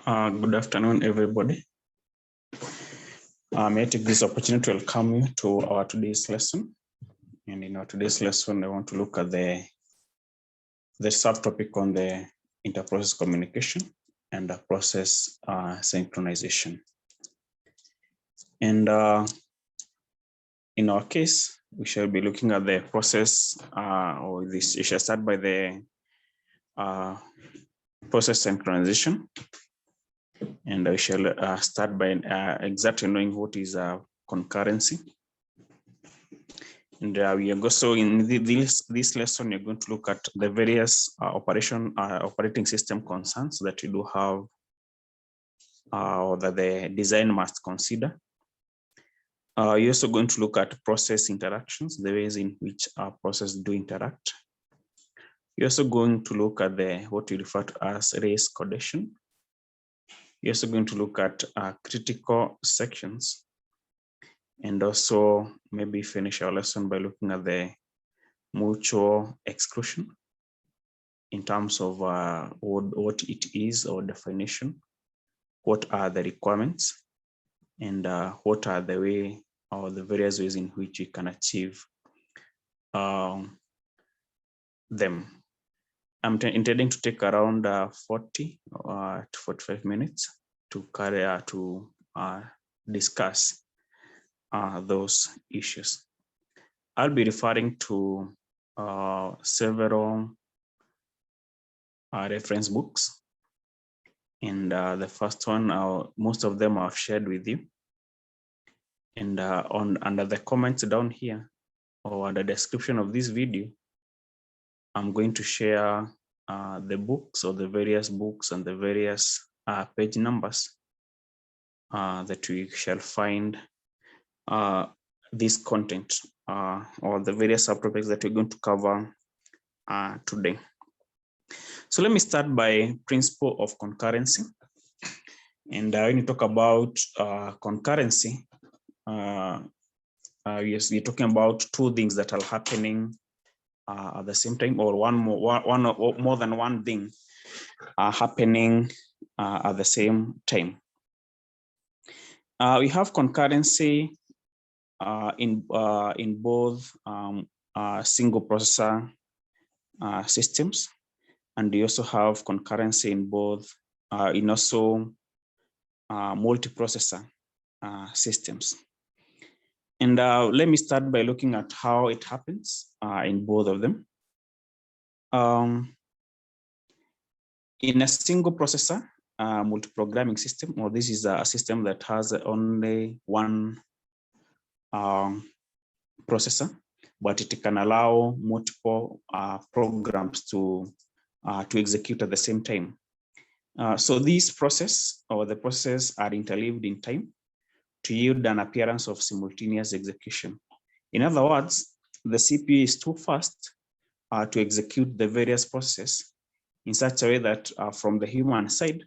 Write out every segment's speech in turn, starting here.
Good afternoon, everybody. May I take this opportunity to welcome you to our today's lesson. And in our today's lesson, I want to look at the subtopic on the interprocess communication and the process synchronization. And in our case, we shall be looking at the process, or this. You shall start by the process synchronization. And I shall start by exactly knowing what is concurrency. And we are also in this lesson, you're going to look at the various operating system concerns that you do have, or that the design must consider. You're also going to look at process interactions, the ways in which our processes do interact. You're also going to look at what we refer to as race codation. You're also going to look at critical sections, and also maybe finish our lesson by looking at the mutual exclusion in terms of what it is, or definition, what are the requirements, and what are the way or the various ways in which you can achieve them. I'm intending to take around 40 to 45 minutes to discuss those issues. I'll be referring to several reference books, and the first one, most of them I've shared with you. And under the comments down here, or the description of this video, I'm going to share the books, or the various books and the various page numbers that we shall find this content, or the various subtopics that we're going to cover today. So let me start by principle of concurrency. And when you talk about concurrency, yes, we're talking about two things that are happening at the same time, or more than one thing happening at the same time. We have concurrency in both single processor systems, and we also have concurrency in both multiprocessor systems. And let me start by looking at how it happens in both of them. In a single processor multi-programming system, or this is a system that has only one processor, but it can allow multiple programs to execute at the same time. So these processes are interleaved in time to yield an appearance of simultaneous execution. In other words, the CPU is too fast to execute the various processes in such a way that from the human side,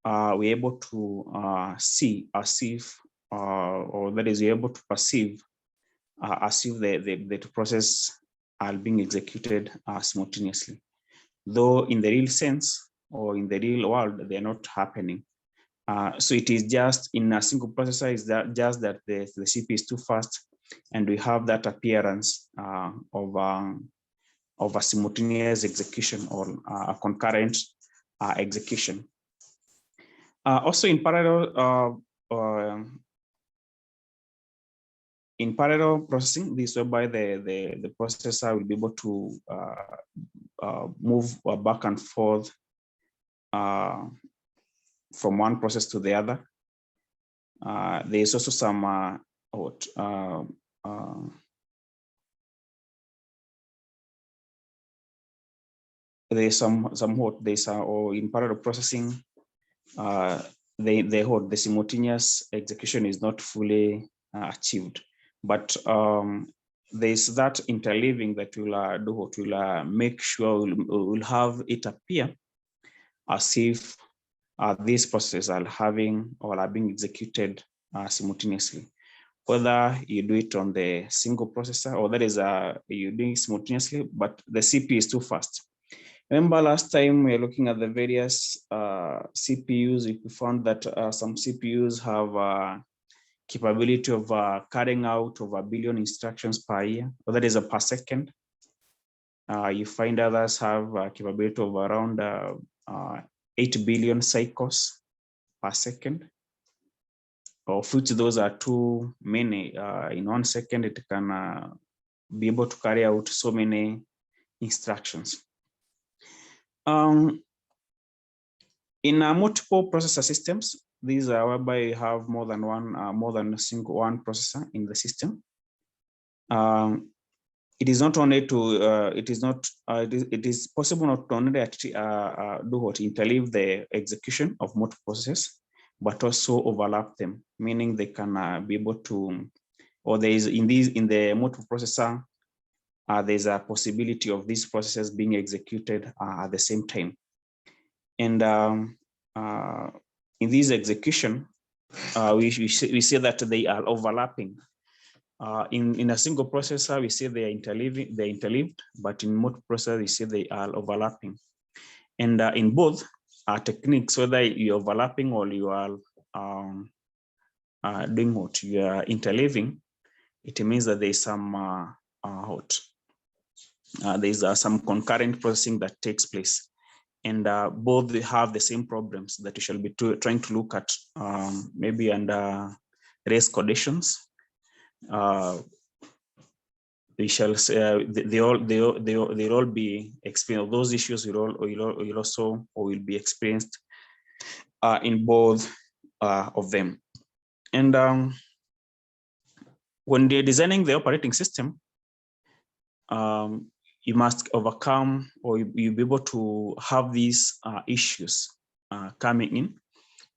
we're able to see as if, or that is, we're able to perceive as if the process are being executed simultaneously. Though in the real sense, or in the real world, they're not happening. So it is just in a single processor, is that just that the CPU is too fast, and we have that appearance of a simultaneous execution, or a concurrent execution. Also in parallel processing, this whereby the processor will be able to move back and forth from one process to the other. There is also some or in parallel processing, the simultaneous execution is not fully achieved, but there's that interleaving that will make sure we'll have it appear as if these processes are having, or are being executed simultaneously. Whether you do it on the single processor, or that is you're doing it simultaneously, but the CPU is too fast. Remember last time we were looking at the various CPUs, we found that some CPUs have capability of carrying out over 1 billion instructions per year, or that is per second. You find others have a capability of around 8 billion cycles per second, of which those are too many. In 1 second, it can be able to carry out so many instructions. In multiple processor systems, these are whereby you have more than one processor in the system. It is not only to it is possible not only actually do what interleave the execution of multiple processes, but also overlap them, meaning they can be able to, or there is in the multiple processor, there's a possibility of these processes being executed at the same time. And in this execution, we see that they are overlapping. In a single processor, we see they are interleaved, but in multiple processors, we see they are overlapping. And in both techniques, whether you're overlapping or you are doing what you are interleaving, it means that there is some some concurrent processing that takes place. And both have the same problems that we shall be trying to look at, maybe under race conditions. We shall say they'll all be experienced. Those issues will also will be experienced in both of them. And when they're designing the operating system, you must overcome, or you'll be able to have these issues coming in,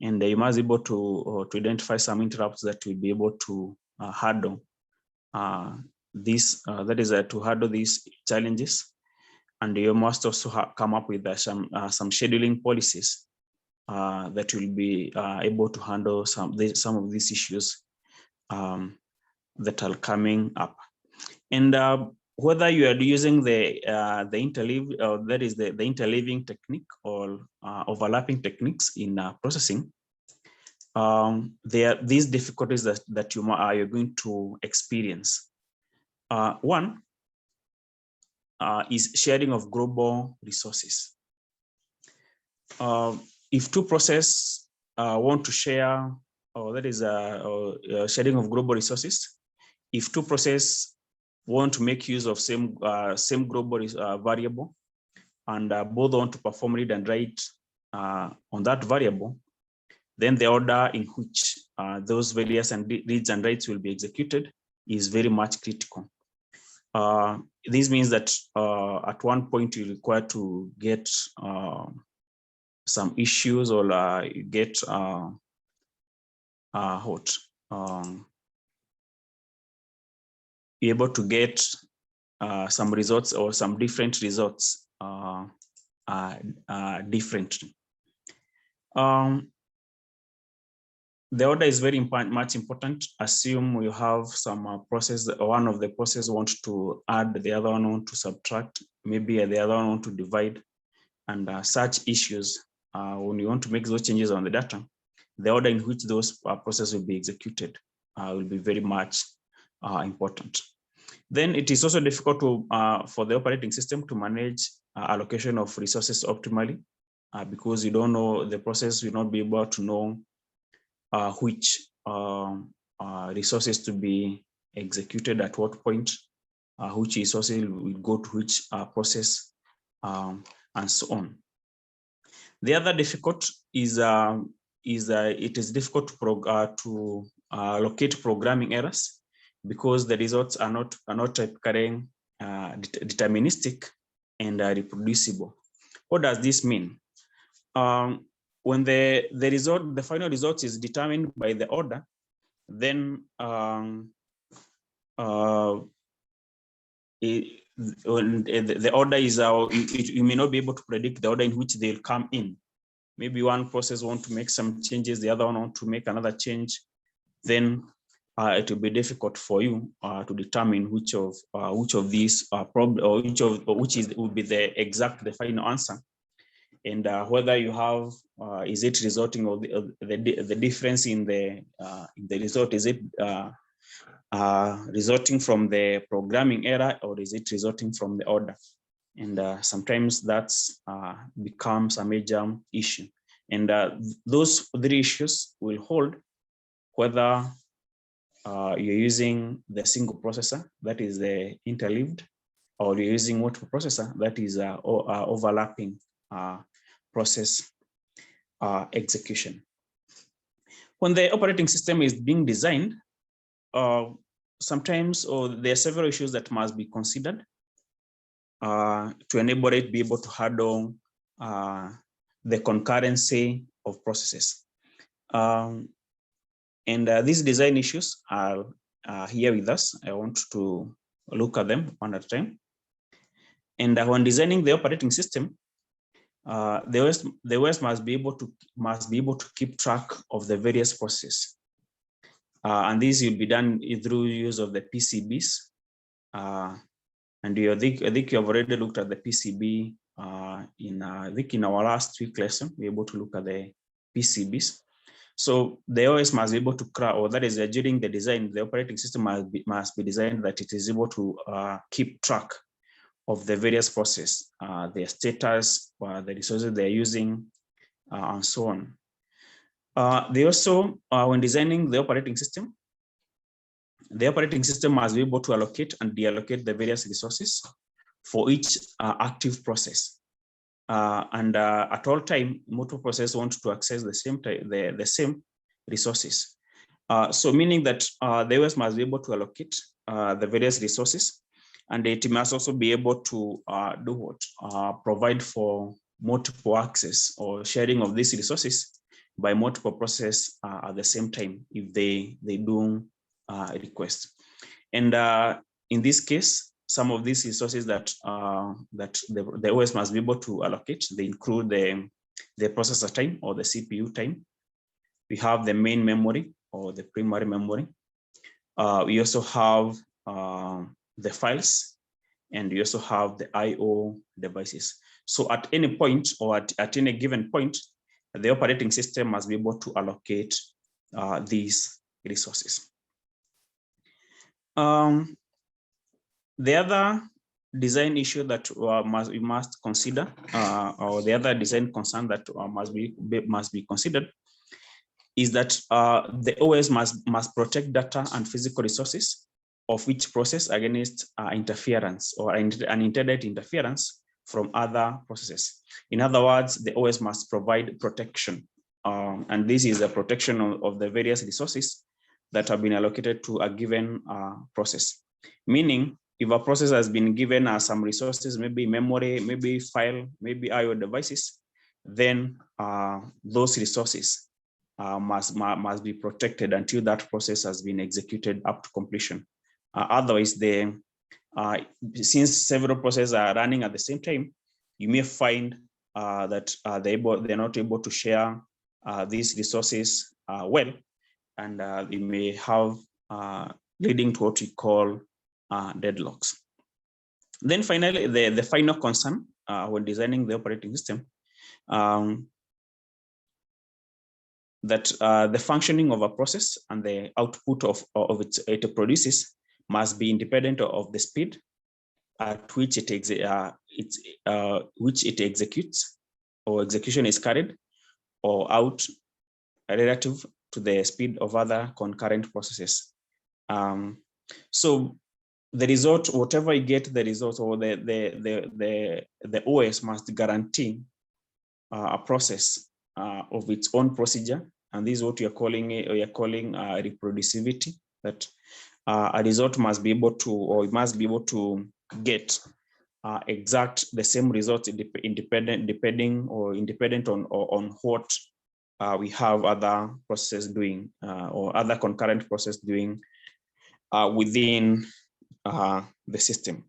and you must be able to identify some interrupts that will be able to handle that is to handle these challenges. And you must also come up with some scheduling policies that will be able to handle some of these issues that are coming up. And whether you are using the interleave, that is the interleaving technique, or overlapping techniques in processing, there are these difficulties that you're going to experience. One is sharing of global resources. If two processes want to share, or that is sharing of global resources, if two processes want to make use of same global variable, and both want to perform read and write on that variable, then the order in which those various reads and writes will be executed is very much critical. This means that at one point you require to get some issues, or get be able to get some results, or some different results differently. The order is very much important. Assume you have some process, one of the processes wants to add, the other one wants to subtract, maybe the other one wants to divide, and such issues, when you want to make those changes on the data, the order in which those processes will be executed will be very much important. Then it is also difficult for the operating system to manage allocation of resources optimally, because you don't know, the process will not be able to know which resources to be executed at what point, which resources will go to which process, and so on. The other difficult is it is difficult to locate programming errors, because the results are not typically deterministic and reproducible. What does this mean? When the final result is determined by the order, then the order is you may not be able to predict the order in which they'll come in. Maybe one process wants to make some changes, the other one wants to make another change. Then it will be difficult for you to determine which of these problems, or which would be the final answer, and whether you have is it resulting of the difference in the result, is it resulting from the programming error, or is it resulting from the order? And sometimes that's becomes a major issue. And those three issues will hold whether you're using the single processor, that is the interleaved, or you're using multiple processor, that is overlapping process execution. When the operating system is being designed, sometimes there are several issues that must be considered to enable it to be able to handle the concurrency of processes. And these design issues are here with us. I want to look at them one at a time. And when designing the operating system, the OS must be able to keep track of the various processes, and this will be done through use of the PCBs. And I think you have already looked at the PCB in our last week lesson. We're able to look at the PCBs. So the OS must be able to crack, or that is during the design, the operating system must be designed that it is able to keep track of the various processes, their status, the resources they're using, and so on. They also, when designing the operating system must be able to allocate and deallocate the various resources for each active process. And at all time, multiple processes want to access the same resources. So meaning that the OS must be able to allocate the various resources, and it must also be able to do what? Provide for multiple access or sharing of these resources by multiple processes at the same time if they do request. And in this case, some of these resources that the OS must be able to allocate, they include the processor time or the CPU time. We have the main memory or the primary memory. We also have the files, and we also have the IO devices. So at any point, or at any given point, the operating system must be able to allocate these resources. The other design issue that we must consider, or the other design concern that must be considered, is that the OS must protect data and physical resources of each process against interference or unintended interference from other processes. In other words, the OS must provide protection, and this is a protection of the various resources that have been allocated to a given process. Meaning, if a process has been given some resources, maybe memory, maybe file, maybe IO devices, then those resources must be protected until that process has been executed up to completion. Otherwise, since several processes are running at the same time, you may find that they're not able to share these resources well, and they may have leading to what we call deadlocks. Then finally, the final concern when designing the operating system, that the functioning of a process and the output of it produces must be independent of the speed at which it executes or execution is carried or out relative to the speed of other concurrent processes. So the result, whatever you get, the result or the OS must guarantee a process of its own procedure, and this is what we are calling reproducibility. That a result must be able to, or it must be able to get exact the same results independent on what we have other processes doing or other concurrent process doing within the system.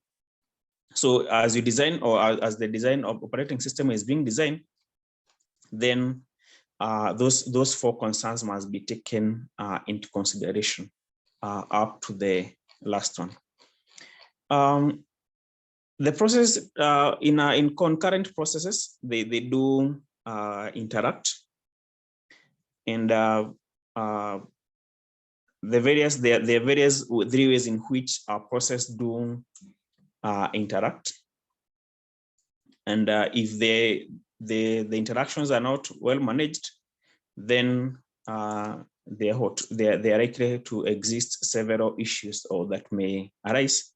So as you design, or as the design of operating system is being designed, then those four concerns must be taken into consideration. up to the last one. The process in concurrent processes, they do interact, and there are various three ways in which our process do interact. And if the interactions are not well managed, then they are likely to exist several issues or that may arise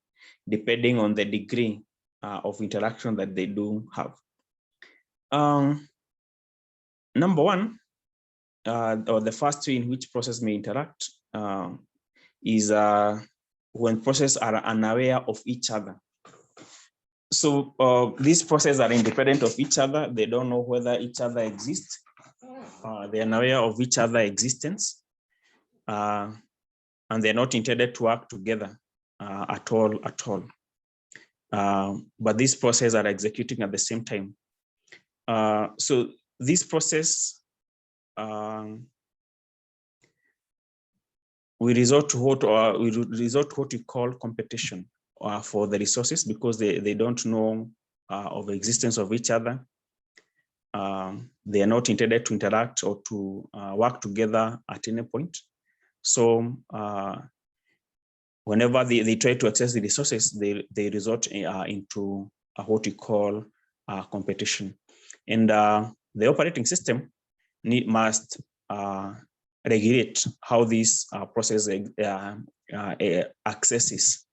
depending on the degree of interaction that they do have. Number one, or the first way in which process may interact is when processes are unaware of each other. So these processes are independent of each other. They don't know whether each other exists. They are unaware of each other's existence, and they're not intended to work together at all. But these processes are executing at the same time. So this process, we resort to what we call competition for the resources, because they don't know of the existence of each other. They are not intended to interact or to work together at any point. So whenever they try to access the resources, they resort into what we call competition. And the operating system must regulate how this process accesses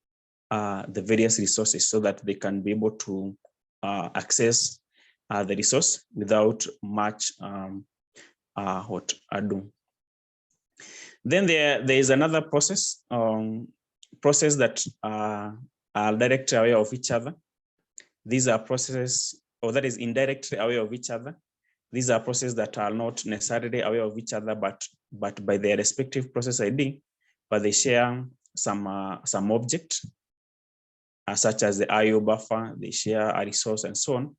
the various resources, so that they can be able to access the resource without much ado. Then there is another process that are directly aware of each other. These are processes, or that is indirectly aware of each other. These are processes that are not necessarily aware of each other, but by their respective process ID, but they share some object, such as the IO buffer, they share a resource and so on.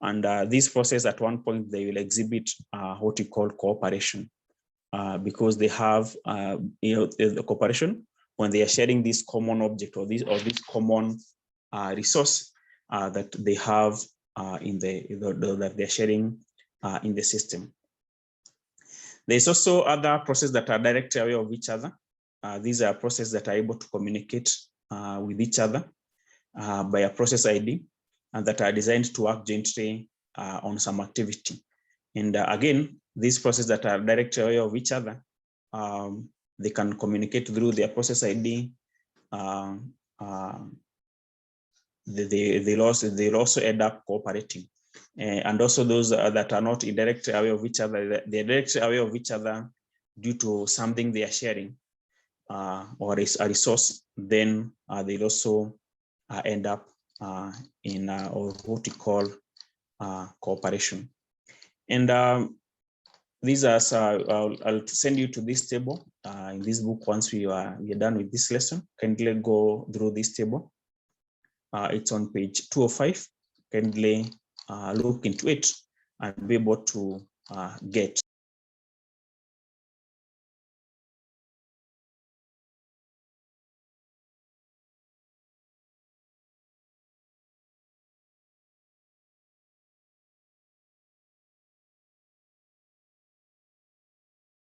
And these processes at one point, they will exhibit what we call cooperation, because they have the cooperation when they are sharing this common object or this common resource that they have that they're sharing in the system. There's also other processes that are directly aware of each other. These are processes that are able to communicate with each other by a process ID, and that are designed to work jointly on some activity. And again, these processes that are directly aware of each other, they can communicate through their process ID. They'll also end up cooperating. And also those that are not directly aware of each other, they're directly aware of each other due to something they are sharing or a resource, then they'll also end up in what we call cooperation. And these are, I'll send you to this table in this book once we are done with this lesson. Kindly go through this table. It's on page 205. Kindly look into it and be able to get